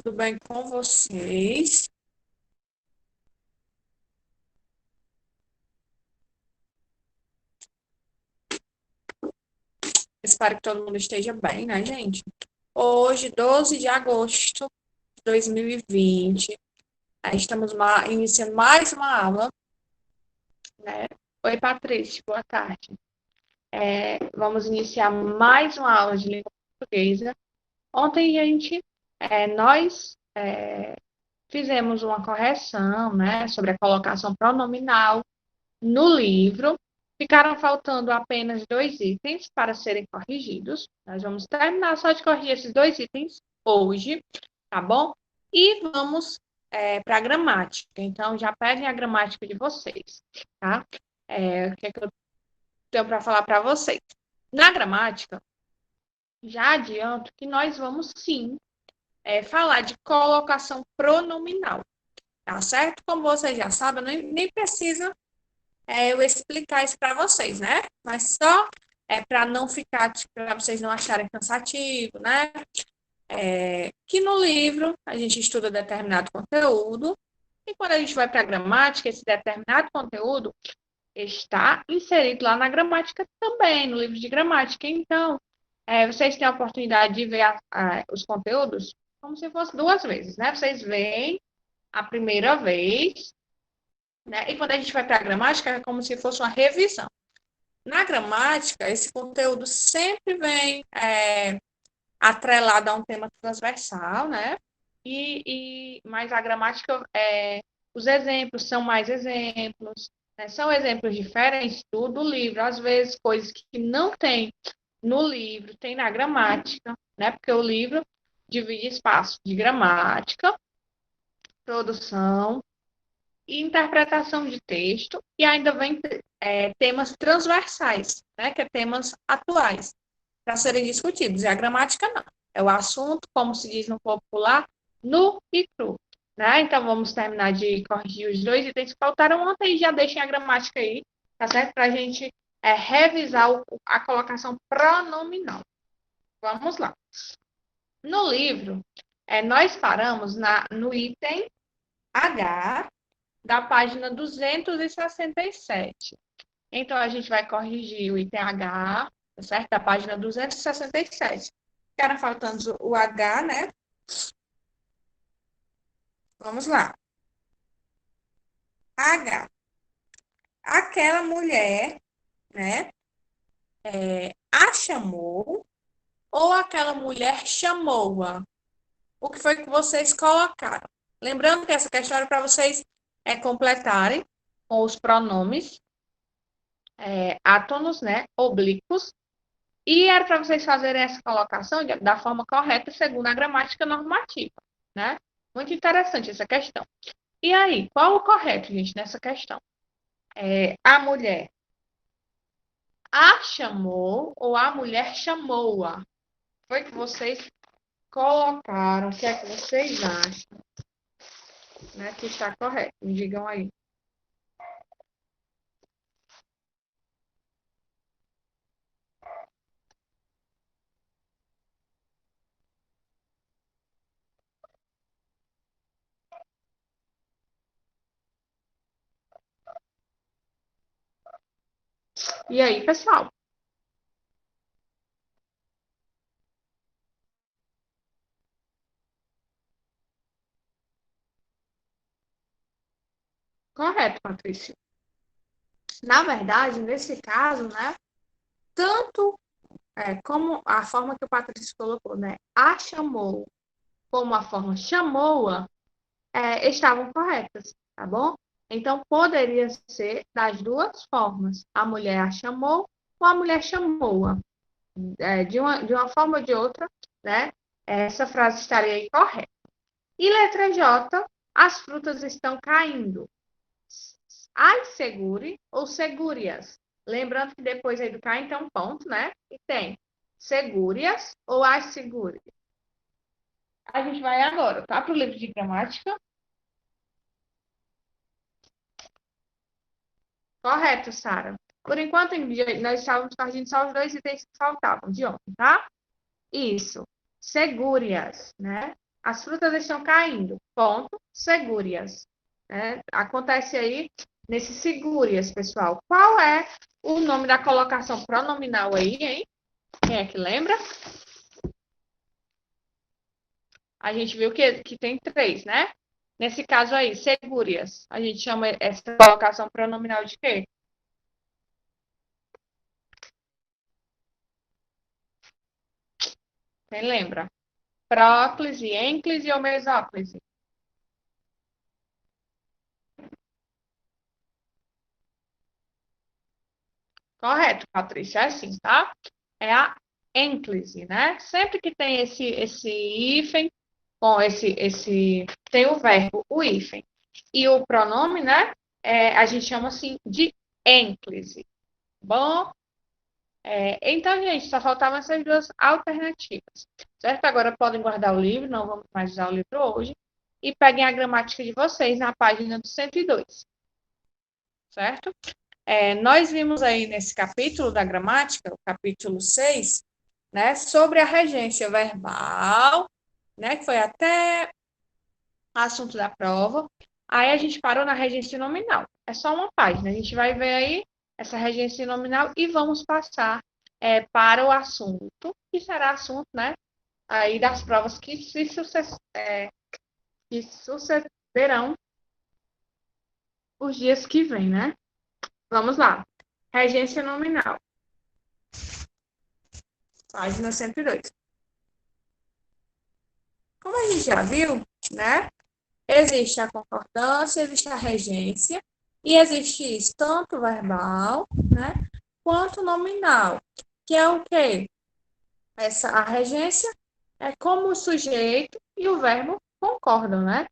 Tudo bem com vocês? Espero que todo mundo esteja bem, né, gente? Hoje, 12 de agosto de 2020, estamos iniciando mais uma aula, né? Oi, Patrícia, boa tarde. Vamos iniciar mais uma aula de língua portuguesa. Ontem, gente, nós fizemos uma correção, né, sobre a colocação pronominal no livro. Ficaram faltando apenas 2 itens para serem corrigidos. Nós vamos terminar só de corrigir esses 2 itens hoje, tá bom? E vamos para a gramática. Então, já peguem a gramática de vocês, tá? O que é que eu tenho para falar para vocês? Na gramática, já adianto que nós vamos sim falar de colocação pronominal, tá certo? Como vocês já sabem, nem precisa eu explicar isso para vocês, né? Mas só para não ficar, para vocês não acharem cansativo, né? Que no livro a gente estuda determinado conteúdo e quando a gente vai para a gramática, esse determinado conteúdo está inserido lá na gramática também, no livro de gramática. Então, vocês têm a oportunidade de ver os conteúdos como se fosse 2 vezes, né? Vocês veem a primeira vez, né? E quando a gente vai para a gramática, é como se fosse uma revisão. Na gramática, esse conteúdo sempre vem atrelado a um tema transversal, né? Mas a gramática, os exemplos são mais exemplos, né? São exemplos diferentes do livro. Às vezes, coisas que não tem no livro, tem na gramática, né? Porque o livro divide espaço de gramática, produção e interpretação de texto, e ainda vem temas transversais, né, que é temas atuais, para serem discutidos. E a gramática não. É o assunto, como se diz no popular, nu e cru. Né? Então, vamos terminar de corrigir os 2 itens que faltaram ontem e já deixem a gramática aí, tá certo? Para a gente revisar a colocação pronominal. Vamos lá. No livro, nós paramos no item H, da página 267. Então, a gente vai corrigir o item H, tá certo? Da página 267. Ficaram faltando o H, né? Vamos lá. H. Aquela mulher, né? A chamou ou aquela mulher chamou-a? O que foi que vocês colocaram? Lembrando que essa questão era para vocês completarem com os pronomes átonos, né? Oblíquos. E era para vocês fazerem essa colocação da forma correta, segundo a gramática normativa, né? Muito interessante essa questão. E aí, qual o correto, gente, nessa questão? A mulher a chamou ou a mulher chamou-a? Foi que vocês colocaram, o que é que vocês acham, né, que está correto? Me digam aí. E aí, pessoal? Correto, Patrícia. Na verdade, nesse caso, né, tanto como a forma que o Patrício colocou, né, a chamou, como a forma chamou-a, estavam corretas, tá bom? Então, poderia ser das duas formas. A mulher a chamou ou a mulher chamou-a. De uma forma ou de outra, né? Essa frase estaria aí correta. E letra J, as frutas estão caindo. As segure ou segure-as. Lembrando que depois aí do cai tem um ponto, né? E tem segure-as ou as segure. A gente vai agora, tá? Para o livro de gramática. Correto, Sara. Por enquanto, nós estávamos corrigindo só os 2 itens que faltavam de ontem, tá? Isso. Segure-as, né? As frutas estão caindo. Ponto. Segure-as. Né? Acontece aí nesse segure-as, pessoal. Qual é o nome da colocação pronominal aí, hein? Quem é que lembra? A gente viu que tem três, né? Nesse caso aí, segure-as. A gente chama essa colocação pronominal de quê? Quem lembra? Próclise, ênclise ou mesóclise? Correto, Patrícia, é assim, tá? É a ênclise, né? Sempre que tem esse hífen, com tem o verbo, o hífen, e o pronome, né? A gente chama assim de ênclise. Bom, então, gente, só faltavam essas duas alternativas, certo? Agora podem guardar o livro, não vamos mais usar o livro hoje, e peguem a gramática de vocês na página do 102, certo? Nós vimos aí nesse capítulo da gramática, o capítulo 6, né, sobre a regência verbal, né, que foi até assunto da prova. Aí a gente parou na regência nominal. É só uma página. A gente vai ver aí essa regência nominal e vamos passar para o assunto, que será assunto, né, aí das provas que sucederão os dias que vêm, né? Vamos lá. Regência nominal, página 102. Como a gente já viu, né? Existe a concordância, existe a regência, e existe isso tanto verbal, né, quanto nominal, que é o quê? A regência é como o sujeito e o verbo concordam, né?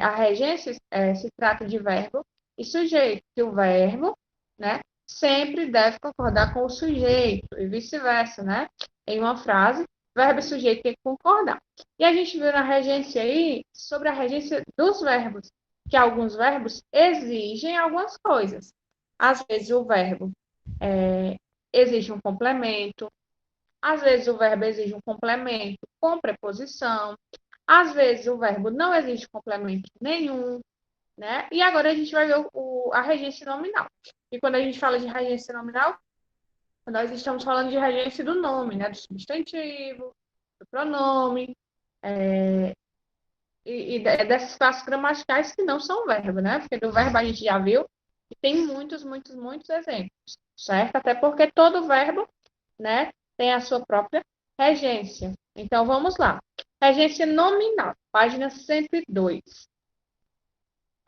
A regência se trata de verbo e sujeito, que o verbo, né, sempre deve concordar com o sujeito e vice-versa, né? Em uma frase, verbo e sujeito tem que concordar. E a gente viu na regência aí sobre a regência dos verbos, que alguns verbos exigem algumas coisas. Às vezes o verbo exige um complemento, às vezes o verbo exige um complemento com preposição, às vezes o verbo não exige complemento nenhum, né? E agora a gente vai ver a regência nominal. E quando a gente fala de regência nominal, nós estamos falando de regência do nome, né? Do substantivo, do pronome, e dessas classes gramaticais que não são verbo, né? Porque do verbo a gente já viu que tem muitos, muitos, muitos exemplos, certo? Até porque todo verbo, né, tem a sua própria regência. Então, vamos lá. Regência nominal, página 102.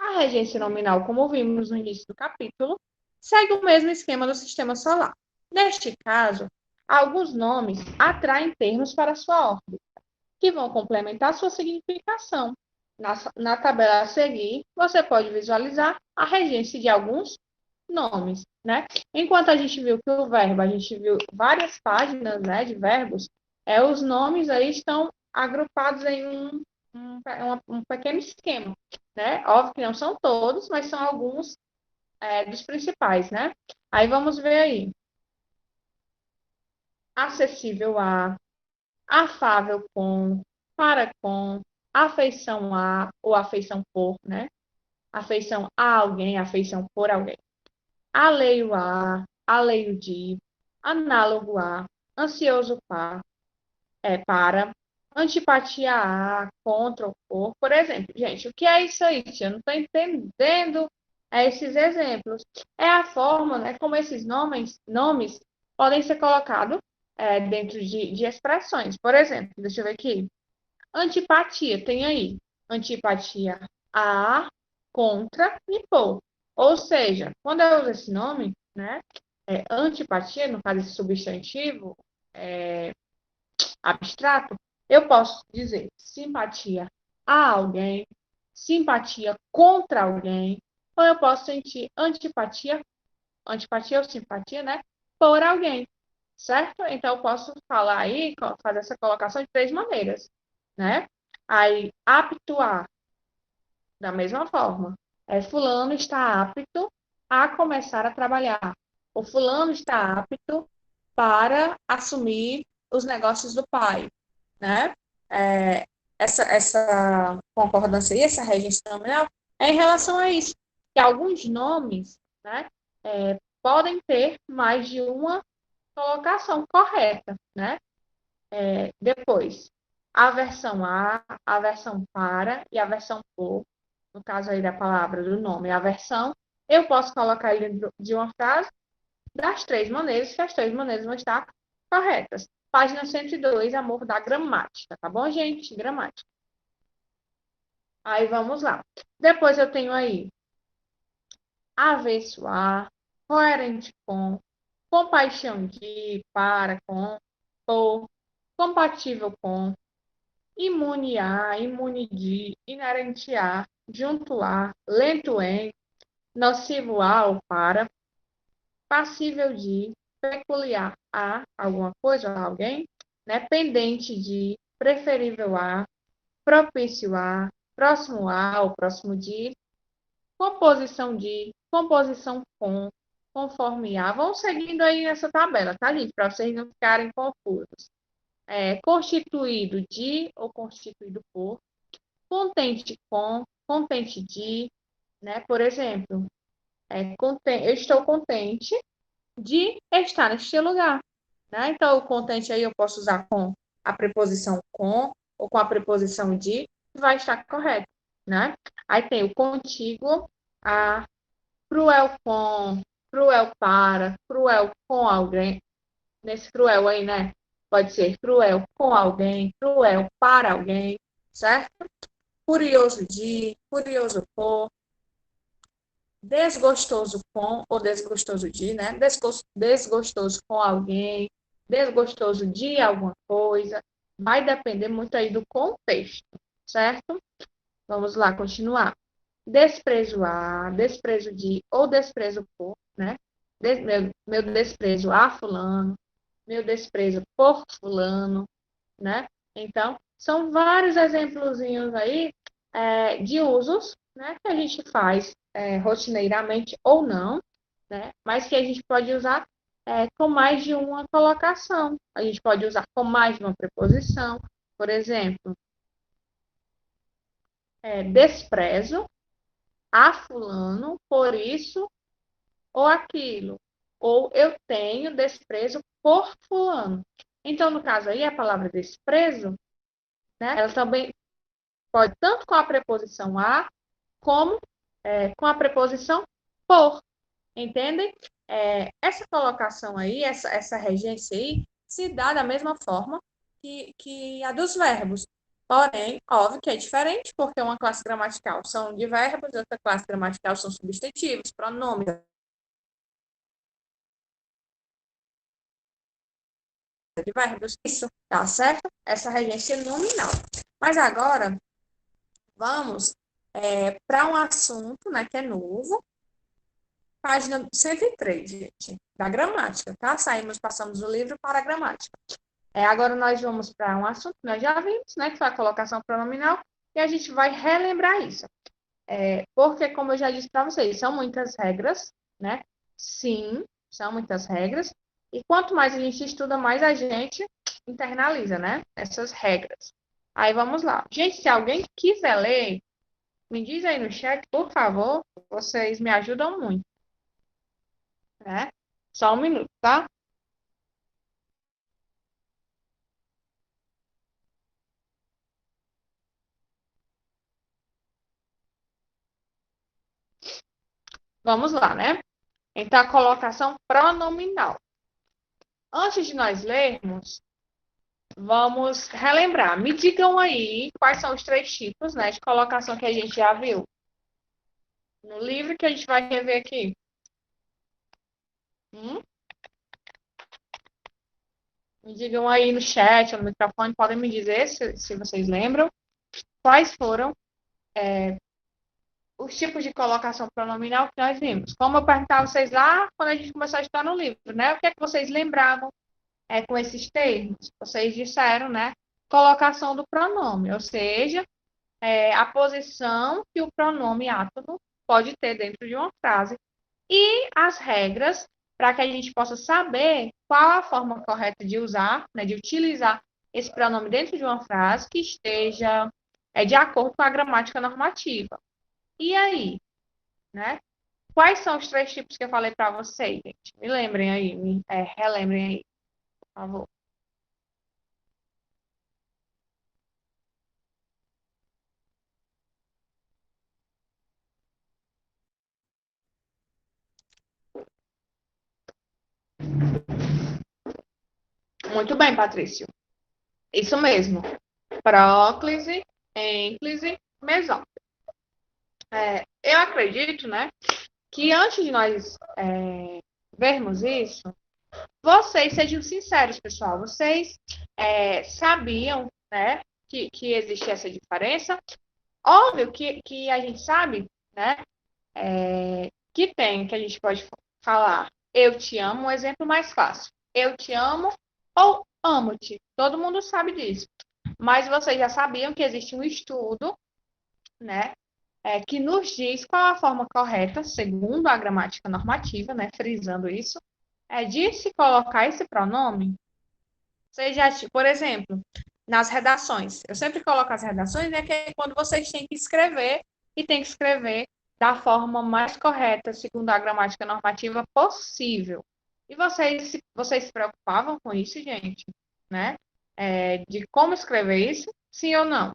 A regência nominal, como vimos no início do capítulo, segue o mesmo esquema do sistema solar. Neste caso, alguns nomes atraem termos para sua órbita, que vão complementar sua significação. Na tabela a seguir, você pode visualizar a regência de alguns nomes, né? Enquanto a gente viu que o verbo, a gente viu várias páginas, né, de verbos, os nomes aí estão agrupados em um pequeno esquema, né? Óbvio que não são todos, mas são alguns dos principais, né? Aí vamos ver aí. Acessível a, afável com, para com, afeição a ou afeição por, né? Afeição a alguém, afeição por alguém. Alheio a, alheio de, análogo a, ansioso para, antipatia a, contra ou por exemplo. Gente, o que é isso aí? Eu não estou entendendo esses exemplos. É a forma, né, como esses nomes podem ser colocados dentro de expressões. Por exemplo, deixa eu ver aqui. Antipatia, tem aí. Antipatia a, contra e por. Ou seja, quando eu uso esse nome, né, antipatia, no caso esse substantivo abstrato, eu posso dizer simpatia a alguém, simpatia contra alguém, ou eu posso sentir antipatia ou simpatia, né, por alguém, certo? Então, eu posso falar aí, fazer essa colocação de três maneiras, né? Aí, apto a, da mesma forma, fulano está apto a começar a trabalhar. O fulano está apto para assumir os negócios do pai, né? essa concordância e essa regência nominal é em relação a isso, que alguns nomes, né, podem ter mais de uma colocação correta, né? Depois, a versão a versão para e a versão por, no caso aí da palavra, do nome, a versão, eu posso colocar ele dentro de uma frase das três maneiras, que as três maneiras vão estar corretas. Página 102, amor da gramática, tá bom, gente? Gramática. Aí vamos lá. Depois eu tenho aí avesso a, coerente com, compaixão de, para, com, por, compatível com, imune a, imune de, inerente a, junto a, lento em, nocivo ao, para, passível de, peculiar a alguma coisa, a alguém, né? Pendente de, preferível a, propício a, próximo ao, próximo de, composição de, composição com, conforme a. Vão seguindo aí nessa tabela, tá, gente? Para vocês não ficarem confusos. Constituído de ou constituído por, contente com, contente de, né? Por exemplo, eu estou contente de estar neste lugar, né? Então, o contente aí eu posso usar com a preposição com ou com a preposição de, vai estar correto, né? Aí tem o contíguo, a cruel com, cruel para, cruel com alguém. Nesse cruel aí, né? Pode ser cruel com alguém, cruel para alguém, certo? Curioso de, curioso por, desgostoso com ou desgostoso de, né? Desgostoso com alguém, desgostoso de alguma coisa. Vai depender muito aí do contexto, certo? Vamos lá, continuar. Desprezo a, desprezo de ou desprezo por, né? Meu desprezo a fulano, meu desprezo por fulano, né? Então, são vários exemplozinhos aí de usos, né, que a gente faz rotineiramente ou não, né? Mas que a gente pode usar com mais de uma colocação. A gente pode usar com mais de uma preposição. Por exemplo, desprezo a fulano por isso ou aquilo. Ou eu tenho desprezo por fulano. Então, no caso aí, a palavra desprezo, né, ela também pode tanto com a preposição a, como com a preposição por. Entendem? Essa colocação aí, essa regência aí, se dá da mesma forma que a dos verbos. Porém, óbvio que é diferente, porque uma classe gramatical são de verbos, outra classe gramatical são substantivos, pronomes, de verbos. Isso, tá certo? Essa regência nominal. Mas agora, vamos para um assunto, né, que é novo, página 103, gente, da gramática, tá? Passamos o livro para a gramática. Agora nós vamos para um assunto que nós já vimos, né, que foi a colocação pronominal, e a gente vai relembrar isso. Porque, como eu já disse para vocês, são muitas regras, né? Sim, são muitas regras. E quanto mais a gente estuda, mais a gente internaliza, né? Essas regras. Aí vamos lá. Gente, se alguém quiser ler, me diz aí no chat, por favor. Vocês me ajudam muito, né? Só um minuto, tá? Vamos lá, né? Então, a colocação pronominal. Antes de nós lermos, vamos relembrar. Me digam aí quais são os três tipos, né, de colocação que a gente já viu no livro que a gente vai rever aqui. Me digam aí no chat ou no microfone, podem me dizer se vocês lembram quais foram os tipos de colocação pronominal que nós vimos. Como eu perguntava a vocês lá quando a gente começou a estudar no livro, né? O que é que vocês lembravam com esses termos? Vocês disseram, né? Colocação do pronome, ou seja, a posição que o pronome átono pode ter dentro de uma frase e as regras para que a gente possa saber qual a forma correta de usar, né, de utilizar esse pronome dentro de uma frase que esteja de acordo com a gramática normativa. E aí, né? Quais são os três tipos que eu falei para vocês, gente? Me lembrem aí, relembrem aí, por favor. Muito bem, Patrício. Isso mesmo. Próclise, ênclise, mesóclise. Eu acredito, né, que antes de nós vermos isso, vocês sejam sinceros, pessoal. Vocês sabiam, né, que existe essa diferença? Óbvio que a gente sabe, né, que a gente pode falar eu te amo, um exemplo mais fácil. Eu te amo ou amo-te. Todo mundo sabe disso. Mas vocês já sabiam que existe um estudo, né, que nos diz qual a forma correta, segundo a gramática normativa, né, frisando isso, de se colocar esse pronome. Seja, por exemplo, nas redações. Eu sempre coloco as redações, que é quando vocês têm que escrever e tem que escrever da forma mais correta, segundo a gramática normativa possível. E vocês se preocupavam com isso, gente? Né? De como escrever isso, sim ou não?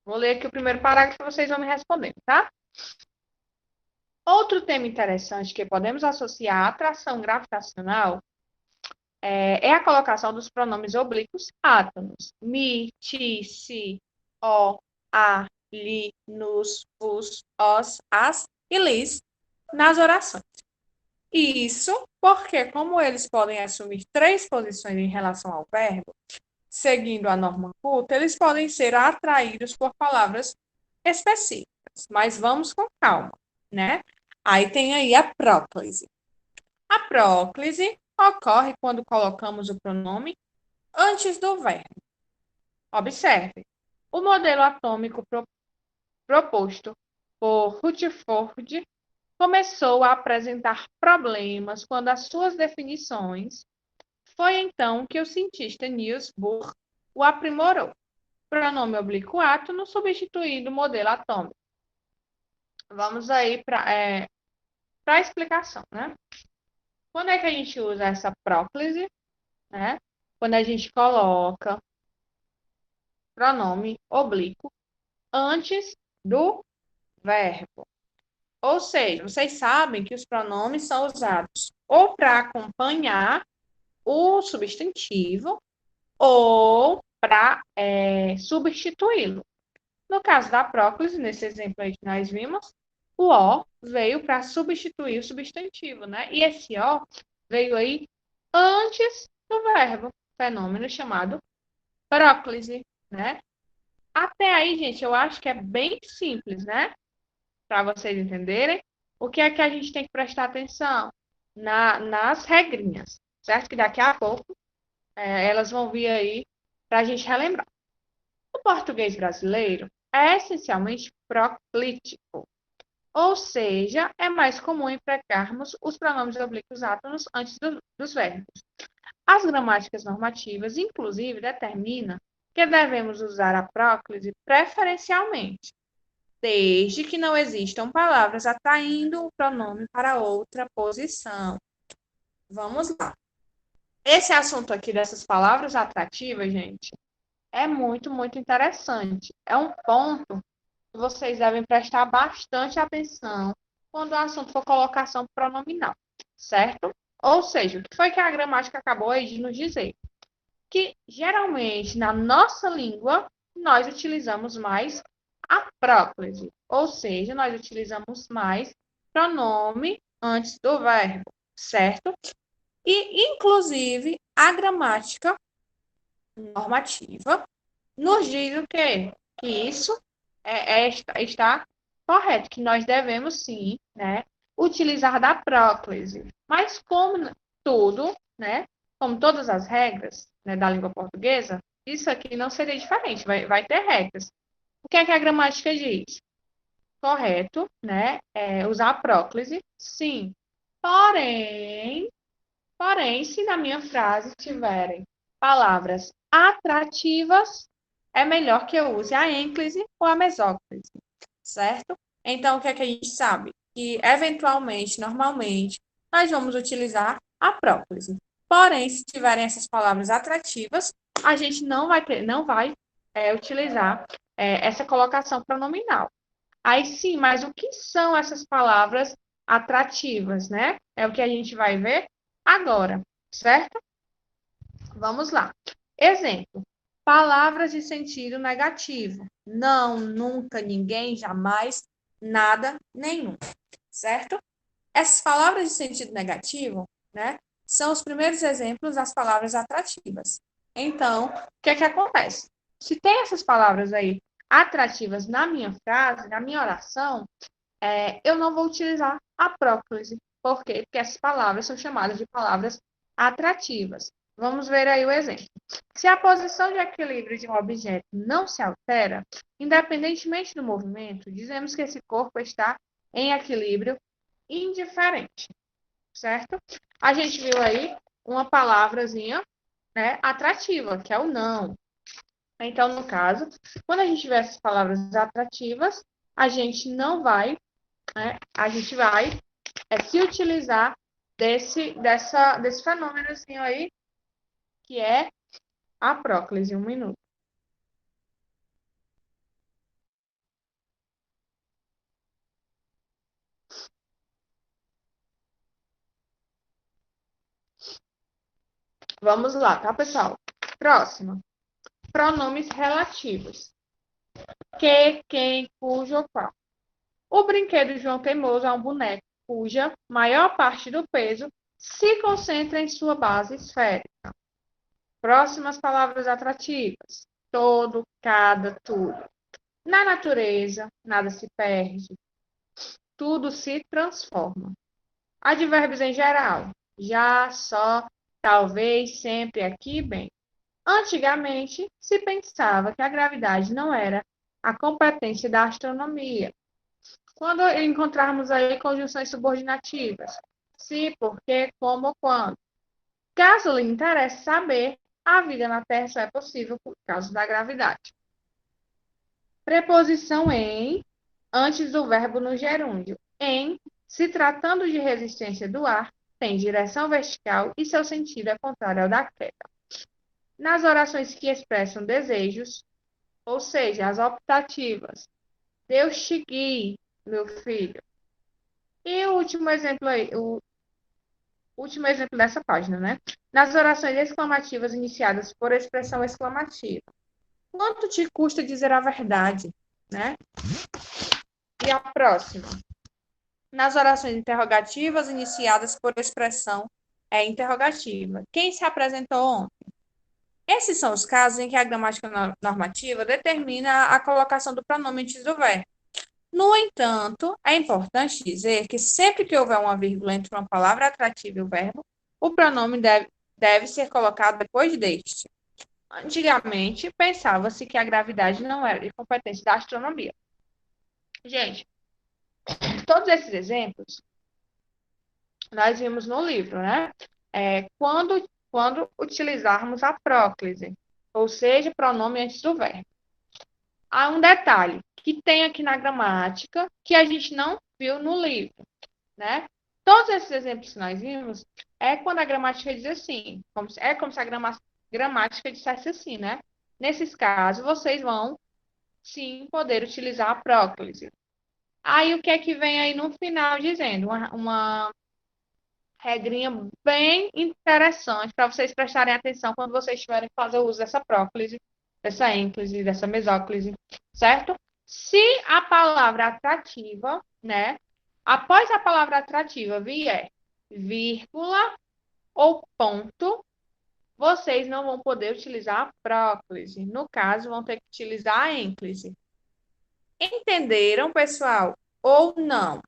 Vou ler aqui o primeiro parágrafo e vocês vão me responder, tá? Outro tema interessante que podemos associar à atração gravitacional é a colocação dos pronomes oblíquos átonos. Mi, ti, si, o, a, li, nos, vos, os, as e lis nas orações. Isso porque, como eles podem assumir três posições em relação ao verbo, seguindo a norma culta, eles podem ser atraídos por palavras específicas. Mas vamos com calma, né? Aí tem aí a próclise. A próclise ocorre quando colocamos o pronome antes do verbo. Observe, o modelo atômico proposto por Rutherford começou a apresentar problemas quando as suas definições foi então que o cientista Niels Bohr o aprimorou. Pronome oblíquo átono substituindo o modelo atômico. Vamos aí para a explicação, né? Quando é que a gente usa essa próclise, né? Quando a gente coloca pronome oblíquo antes do verbo. Ou seja, vocês sabem que os pronomes são usados ou para acompanhar o substantivo ou para substituí-lo. No caso da próclise, nesse exemplo aí que nós vimos, o O veio para substituir o substantivo, né? E esse O veio aí antes do verbo, fenômeno chamado próclise, né? Até aí, gente, eu acho que é bem simples, né? Para vocês entenderem o que é que a gente tem que prestar atenção nas regrinhas, certo? Que daqui a pouco elas vão vir aí para a gente relembrar. O português brasileiro é essencialmente proclítico, ou seja, é mais comum empregarmos os pronomes oblíquos átonos antes dos verbos. As gramáticas normativas, inclusive, determinam que devemos usar a próclise preferencialmente, desde que não existam palavras atraindo o pronome para outra posição. Vamos lá. Esse assunto aqui dessas palavras atrativas, gente, é muito, muito interessante. É um ponto que vocês devem prestar bastante atenção quando o assunto for colocação pronominal, certo? Ou seja, o que foi que a gramática acabou aí de nos dizer? Que geralmente na nossa língua nós utilizamos mais a próclise, ou seja, nós utilizamos mais pronome antes do verbo, certo? E, inclusive, a gramática normativa nos diz o quê? Que isso está correto, que nós devemos sim, né, utilizar da próclise. Mas como tudo, né, como todas as regras, né, da língua portuguesa, isso aqui não seria diferente, vai ter regras. O que é que a gramática diz? Correto, né, usar a próclise, sim. Porém, se na minha frase tiverem palavras atrativas, é melhor que eu use a ênclise ou a mesóclise, certo? Então, o que é que a gente sabe? Que, eventualmente, normalmente, nós vamos utilizar a próclise. Porém, se tiverem essas palavras atrativas, a gente não vai utilizar essa colocação pronominal. Aí sim, mas o que são essas palavras atrativas, né? É o que a gente vai ver agora, certo? Vamos lá. Exemplo: palavras de sentido negativo. Não, nunca, ninguém, jamais, nada, nenhum, certo? Essas palavras de sentido negativo, né, são os primeiros exemplos das palavras atrativas. Então, o que é que acontece? Se tem essas palavras aí atrativas na minha frase, na minha oração, eu não vou utilizar a próclise. Por quê? Porque essas palavras são chamadas de palavras atrativas. Vamos ver aí o exemplo. Se a posição de equilíbrio de um objeto não se altera, independentemente do movimento, dizemos que esse corpo está em equilíbrio indiferente, certo? A gente viu aí uma palavrazinha, né, atrativa, que é o não. Então, no caso, quando a gente tiver essas palavras atrativas, a gente não vai, né, a gente vai se utilizar desse fenômenozinho aí, que é a próclise. Um minuto. Vamos lá, tá, pessoal? Próximo. Pronomes relativos. Que, quem, cujo, qual. O brinquedo João Teimoso é um boneco cuja maior parte do peso se concentra em sua base esférica. Próximas palavras atrativas. Todo, cada, tudo. Na natureza, nada se perde, tudo se transforma. Advérbios em geral. Já, só, talvez, sempre, aqui, bem. Antigamente, se pensava que a gravidade não era a competência da astronomia. Quando encontrarmos aí conjunções subordinativas, se, porque, como, quando. Caso lhe interesse saber, a vida na Terra só é possível por causa da gravidade. Preposição em, antes do verbo no gerúndio. Em, se tratando de resistência do ar, tem direção vertical e seu sentido é contrário ao da queda. Nas orações que expressam desejos, ou seja, as optativas. Deus te guie, meu filho. E o último exemplo aí, o último exemplo dessa página, né? Nas orações exclamativas iniciadas por expressão exclamativa. Quanto te custa dizer a verdade, né? E a próxima. Nas orações interrogativas iniciadas por expressão interrogativa. Quem se apresentou ontem? Esses são os casos em que a gramática normativa determina a colocação do pronome antes do verbo. No entanto, é importante dizer que sempre que houver uma vírgula entre uma palavra atrativa e o verbo, o pronome deve ser colocado depois deste. Antigamente, pensava-se que a gravidade não era de competência da astronomia. Gente, todos esses exemplos nós vimos no livro, né? Quando utilizarmos a próclise, ou seja, pronome antes do verbo. Há um detalhe que tem aqui na gramática que a gente não viu no livro, né? Todos esses exemplos que nós vimos é quando a gramática diz assim, como se a gramática dissesse assim, né? Nesses casos, vocês vão, sim, poder utilizar a próclise. Aí, o que é que vem aí no final dizendo? Uma regrinha bem interessante para vocês prestarem atenção quando vocês estiverem que fazer uso dessa próclise, dessa ênclise, dessa mesóclise, certo? Se a palavra atrativa, né, após a palavra atrativa vier vírgula ou ponto, vocês não vão poder utilizar a próclise. No caso, vão ter que utilizar a ênclise. Entenderam, pessoal? Ou não?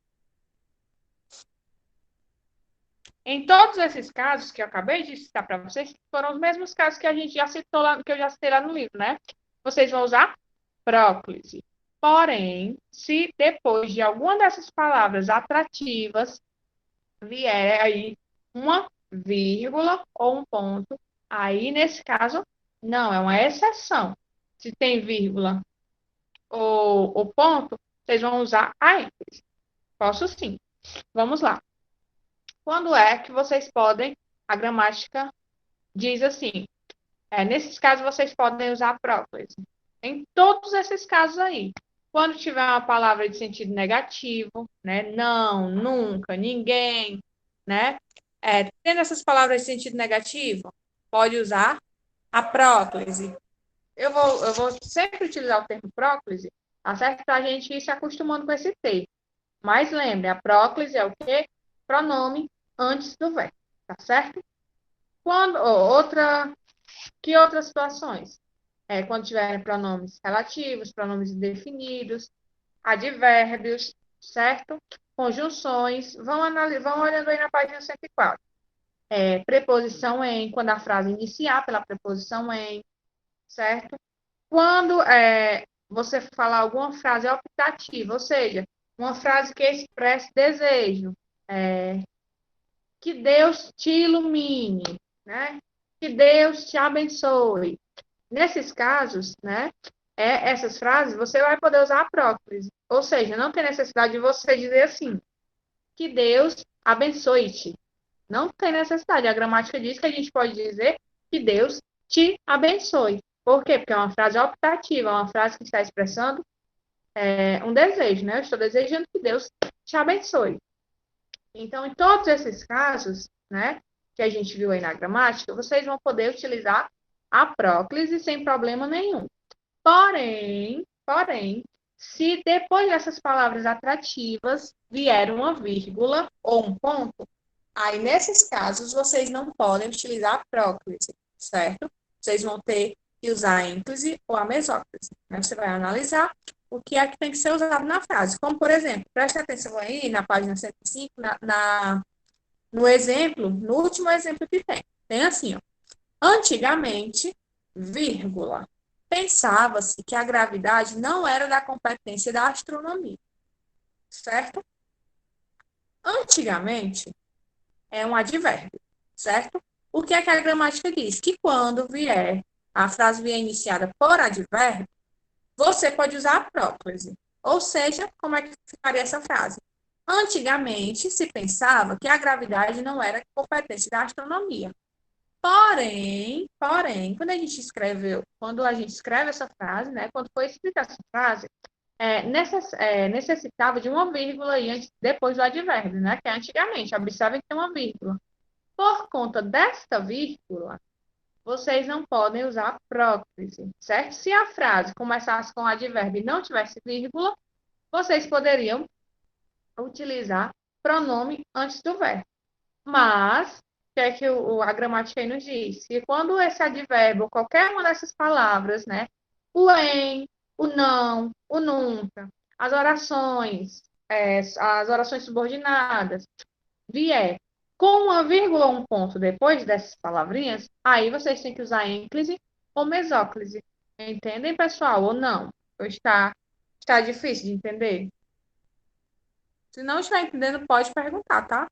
Em todos esses casos que eu acabei de citar para vocês, foram os mesmos casos que a gente já citou lá, que eu já citei lá no livro, né? Vocês vão usar próclise. Porém, se depois de alguma dessas palavras atrativas vier aí uma vírgula ou um ponto, aí nesse caso Não, é uma exceção. Se tem vírgula ou ponto, vocês vão usar a ênfase. Posso sim. Vamos lá. Quando é que vocês podem, a gramática diz assim, nesses casos vocês podem usar a próclise. Em todos esses casos aí. Quando tiver uma palavra de sentido negativo, né? Não, nunca, ninguém, né? Tendo essas palavras de sentido negativo, pode usar a próclise. Eu vou sempre utilizar o termo próclise, tá certo? Para a gente ir se acostumando com esse termo. Mas lembre, a próclise é o quê? Pronome antes do verbo, tá certo? Que outras situações? Quando tiverem pronomes relativos, pronomes indefinidos, advérbios, certo? Conjunções, vão olhando aí na página 104. Preposição em, quando a frase iniciar pela preposição em, certo? Quando você falar alguma frase optativa, ou seja, uma frase que expresse desejo, que Deus te ilumine, né? Que Deus te abençoe. Nesses casos, né, essas frases, você vai poder usar a próclise. Ou seja, não tem necessidade de você dizer assim, que Deus abençoe-te. Não tem necessidade. A gramática diz que a gente pode dizer que Deus te abençoe. Por quê? Porque é uma frase optativa, é uma frase que está expressando um desejo, né? Eu estou desejando que Deus te abençoe. Então, em todos esses casos, né, que a gente viu aí na gramática, vocês vão poder utilizar a próclise sem problema nenhum. Porém, se depois dessas palavras atrativas vier uma vírgula ou um ponto, aí nesses casos vocês não podem utilizar a próclise, certo? Vocês vão ter que usar a ênclise ou a mesóclise, né? Você vai analisar o que é que tem que ser usado na frase. Como, por exemplo, preste atenção aí na página 105, no exemplo, no último exemplo que tem. Tem assim, ó. Antigamente, vírgula, pensava-se que a gravidade não era da competência da astronomia, certo? Antigamente é um advérbio, certo? O que é que a gramática diz? Que quando a frase vier iniciada por advérbio, você pode usar a próclise. Ou seja, como é que ficaria essa frase? Antigamente se pensava que a gravidade não era competência da astronomia. Porém, quando a gente escreve essa frase, né, quando foi escrita essa frase, necessitava de uma vírgula aí depois do advérbio, né, que é antigamente. Observem que tem uma vírgula. Por conta desta vírgula, vocês não podem usar próclise, certo? Se a frase começasse com advérbio e não tivesse vírgula, vocês poderiam utilizar pronome antes do verbo. Mas, o que é que a gramática aí nos diz? Que quando esse advérbio, qualquer uma dessas palavras, né? O em, o não, o nunca, as orações subordinadas, vier com uma vírgula ou um ponto depois dessas palavrinhas, aí vocês têm que usar ênclise ou mesóclise. Entendem, pessoal? Ou não? Ou está difícil de entender? Se não estiver entendendo, pode perguntar, tá?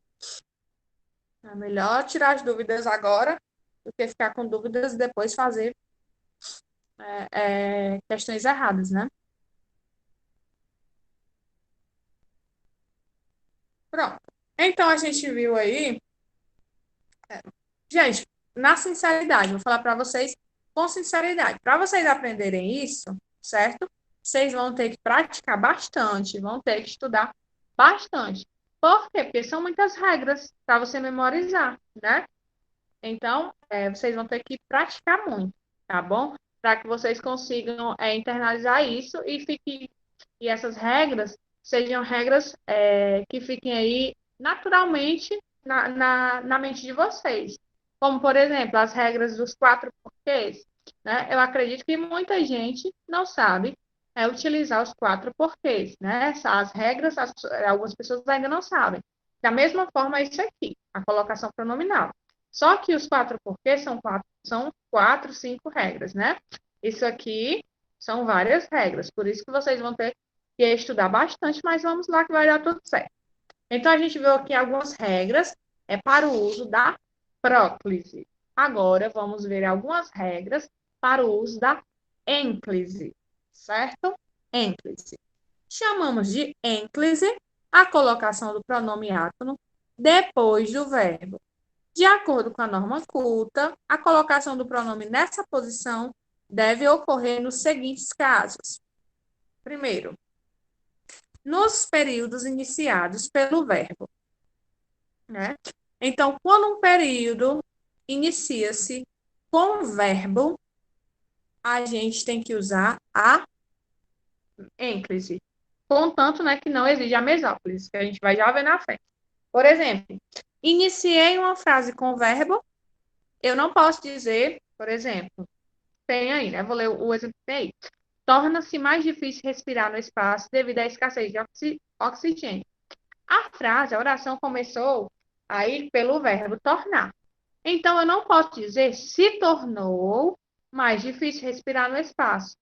É melhor tirar as dúvidas agora do que ficar com dúvidas e depois fazer questões erradas, né? Pronto. Então, a gente viu aí. Gente, na sinceridade, vou falar para vocês com sinceridade. Para vocês aprenderem isso, certo? Vocês vão ter que praticar bastante, vão ter que estudar bastante. Por quê? Porque são muitas regras para você memorizar, né? Então, vocês vão ter que praticar muito, tá bom? Para que vocês consigam internalizar isso e essas regras sejam regras que fiquem aí naturalmente na mente de vocês. Como, por exemplo, as regras dos quatro porquês, né? Eu acredito que muita gente não sabe utilizar os quatro porquês, né? As regras, algumas pessoas ainda não sabem. Da mesma forma, isso aqui, a colocação pronominal. Só que os quatro porquês são quatro, cinco regras, né? Isso aqui são várias regras, por isso que vocês vão ter que estudar bastante, mas vamos lá que vai dar tudo certo. Então, a gente viu aqui algumas regras para o uso da próclise. Agora, vamos ver algumas regras para o uso da ênclise, certo? Ênclise. Chamamos de ênclise a colocação do pronome átono depois do verbo. De acordo com a norma culta, a colocação do pronome nessa posição deve ocorrer nos seguintes casos. Primeiro, nos períodos iniciados pelo verbo, né? Então, quando um período inicia-se com verbo, a gente tem que usar a ênclise. Contanto, né, que não exige a mesóclise, que a gente vai já ver na frente. Por exemplo, iniciei uma frase com verbo, eu não posso dizer, por exemplo, tem aí, né? Vou ler o exemplo que tem aí. Torna-se mais difícil respirar no espaço devido à escassez de oxigênio. A frase, a oração começou aí pelo verbo tornar. Então, eu não posso dizer se tornou mais difícil respirar no espaço.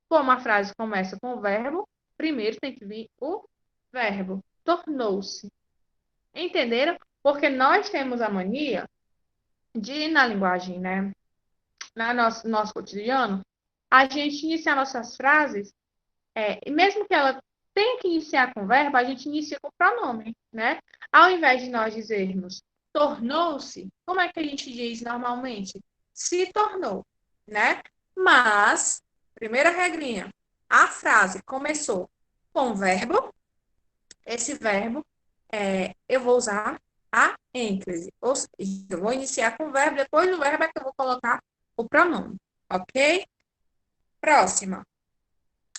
Como a frase começa com o verbo, primeiro tem que vir o verbo. Tornou-se. Entenderam? Porque nós temos a mania de, na linguagem, né? No nosso cotidiano, a gente iniciar nossas frases, mesmo que ela tenha que iniciar com verbo, a gente inicia com pronome, né? Ao invés de nós dizermos tornou-se, como é que a gente diz normalmente? Se tornou, né? Mas, primeira regrinha, a frase começou com verbo, esse verbo, eu vou usar a ênclise, ou seja, eu vou iniciar com o verbo, depois do verbo é que eu vou colocar o pronome, ok? Próxima.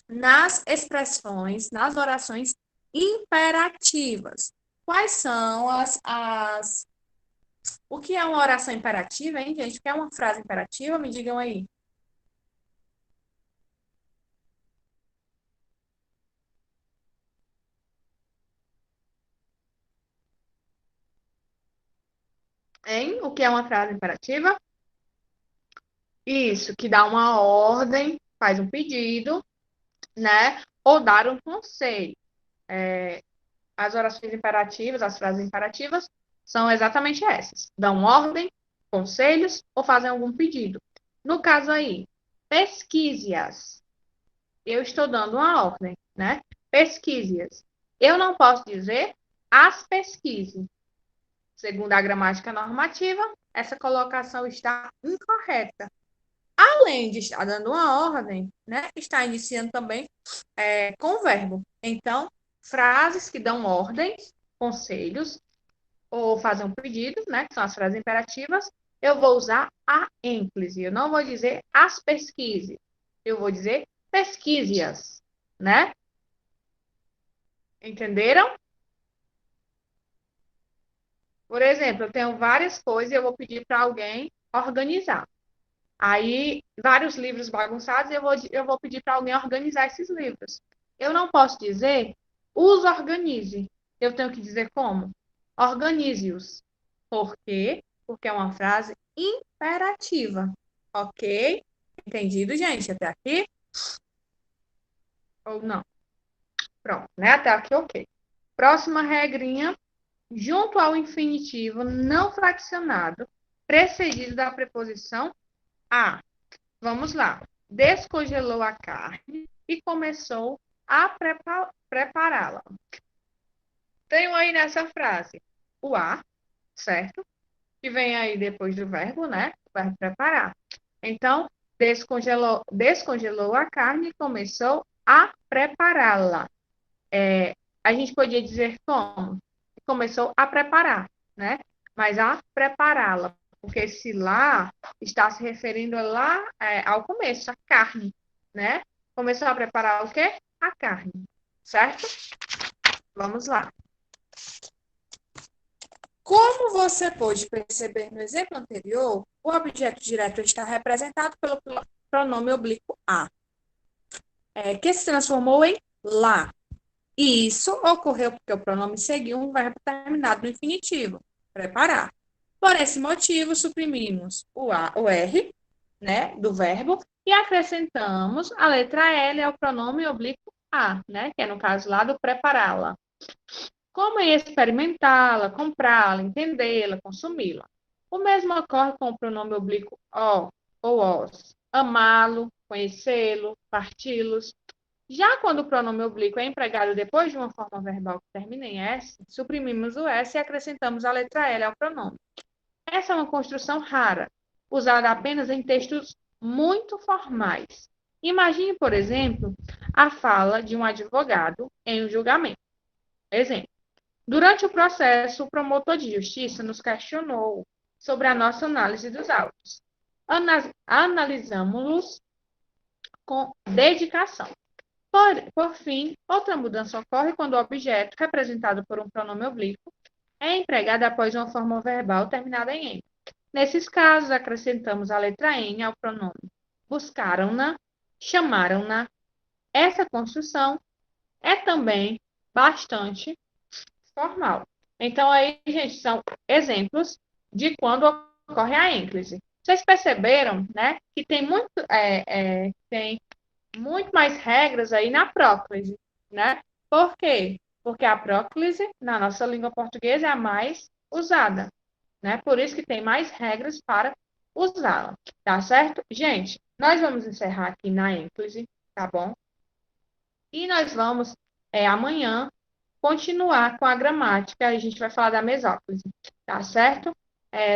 Nas expressões, nas orações imperativas. Quais são O que é uma oração imperativa, hein, gente? O que é uma frase imperativa? Me digam aí. Hein? O que é uma frase imperativa? Isso, que dá uma ordem, faz um pedido, né? Ou dar um conselho. As orações imperativas, as frases imperativas, são exatamente essas. Dão ordem, conselhos ou fazem algum pedido. No caso aí, pesquise-as. Eu estou dando uma ordem, né? Pesquise-as. Eu não posso dizer as pesquise. Segundo a gramática normativa, essa colocação está incorreta. Além de estar dando uma ordem, né? Está iniciando também com o verbo. Então, frases que dão ordens, conselhos, ou fazer um pedido, né? Que são as frases imperativas, eu vou usar a ênclise. Eu não vou dizer as pesquise. Eu vou dizer pesquise-as, né? Entenderam? Por exemplo, eu tenho várias coisas e eu vou pedir para alguém organizar. Aí, vários livros bagunçados, eu vou pedir para alguém organizar esses livros. Eu não posso dizer, os organize. Eu tenho que dizer como? Organize-os. Por quê? Porque é uma frase imperativa. Ok? Entendido, gente? Até aqui? Ou não? Pronto, né? Até aqui, ok. Próxima regrinha. Junto ao infinitivo não fracionado, precedido da preposição a. Vamos lá. Descongelou a carne e começou a prepará-la. Tenho aí nessa frase o a, certo? Que vem aí depois do verbo, né? O verbo preparar. Então, descongelou a carne e começou a prepará-la. A gente podia dizer como? Começou a preparar, né? Mas a prepará-la, porque esse lá está se referindo lá ao começo, a carne, né? Começou a preparar o quê? A carne, certo? Vamos lá. Como você pôde perceber no exemplo anterior, o objeto direto está representado pelo pronome oblíquo a, que se transformou em lá. E isso ocorreu porque o pronome seguiu um verbo terminado no infinitivo, preparar. Por esse motivo, suprimimos o R, né, do verbo, e acrescentamos a letra L ao pronome oblíquo a, né, que é no caso lá do prepará-la. Como é experimentá-la, comprá-la, entendê-la, consumi-la. O mesmo ocorre com o pronome oblíquo o ou os. amá-lo, conhecê-lo, parti-los. Já quando o pronome oblíquo é empregado depois de uma forma verbal que termina em S, suprimimos o S e acrescentamos a letra L ao pronome. Essa é uma construção rara, usada apenas em textos muito formais. Imagine, por exemplo, a fala de um advogado em um julgamento. Exemplo: durante o processo, o promotor de justiça nos questionou sobre a nossa análise dos autos. Analisamos-los com dedicação. Por fim, outra mudança ocorre quando o objeto, representado por um pronome oblíquo, é empregado após uma forma verbal terminada em N. Nesses casos, acrescentamos a letra N ao pronome. Buscaram-na, chamaram-na. Essa construção é também bastante formal. Então, aí, gente, são exemplos de quando ocorre a ênclise. Vocês perceberam, né, que tem muito mais regras aí na próclise, né? Por quê? Porque a próclise, na nossa língua portuguesa, é a mais usada, né? Por isso que tem mais regras para usá-la, tá certo? Gente, nós vamos encerrar aqui na ênclise, tá bom? E nós vamos, amanhã, continuar com a gramática, a gente vai falar da mesóclise, tá certo?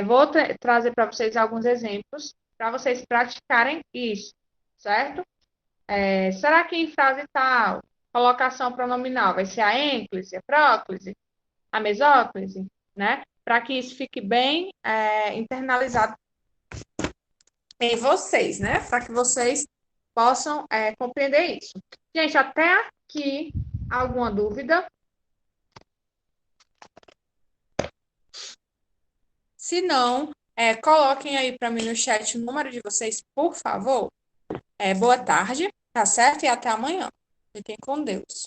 Vou trazer para vocês alguns exemplos, para vocês praticarem isso, certo? Será que em frase tal, colocação pronominal vai ser a ênclise, a próclise, a mesóclise, né? Para que isso fique bem internalizado em vocês, né? Para que vocês possam compreender isso. Gente, até aqui, alguma dúvida? Se não, coloquem aí para mim no chat o número de vocês, por favor. Boa tarde, tá certo? E até amanhã. Fiquem com Deus.